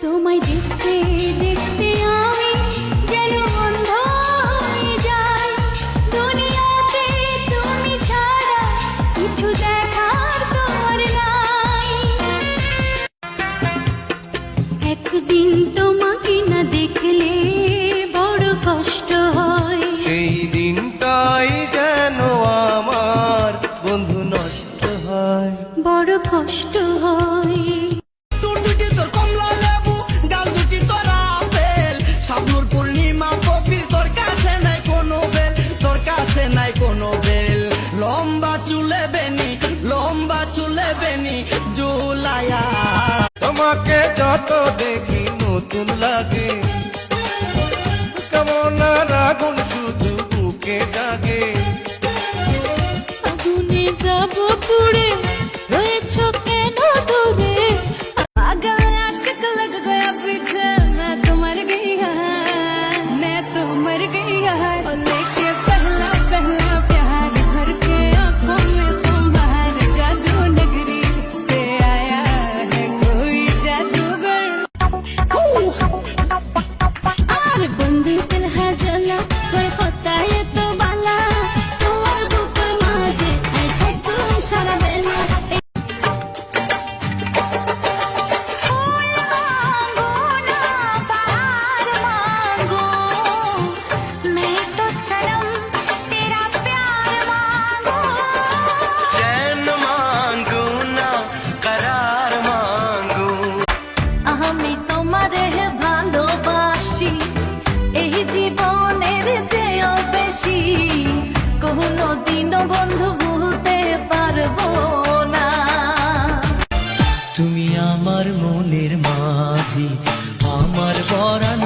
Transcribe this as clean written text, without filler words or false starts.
তোমায় দেখতে দেখতে আমি যেন অন্ধ হয়ে যাই। দুনিয়াতে তুমি ছাড়া কিছু দেখার তোমার নাই। একদিন তোমাকে না দেখলে বড় কষ্ট হয়। সেই দিনটাই যেন আমার বন্ধু নষ্ট হয়, বড় কষ্ট হয়। লম্বা চুলে বেনি জুলাইয়া। তোমাকে যত দেখি নতুন লাগে, কেমন আগুন শুধু বুকে জাগে। আগুনে যাব পুড়ে রয়েছ কেন দূরে। পাগল আশিক লগ গয়া पीछे मैं तो मर गई है, मैं तो मर गई है। और लेके पहला पहला प्यार भर के आंखों में तुम्हार जादू नगरी से आया है कोई जादूगर। আর বন্দি দিল है जला कोई होता है तो बाला। তোমার বুকের মাঝে আই থাকুম সারা বেলা। चैन मांगू ना करार मांगू। আমি তোমারে ভালোবাসি এই জীবনের চেয়েও বেশি। কোনোদিনও বন্ধু ভুলতে পারবো না। তুমি আমার মনের মাঝি, আমার পরাণ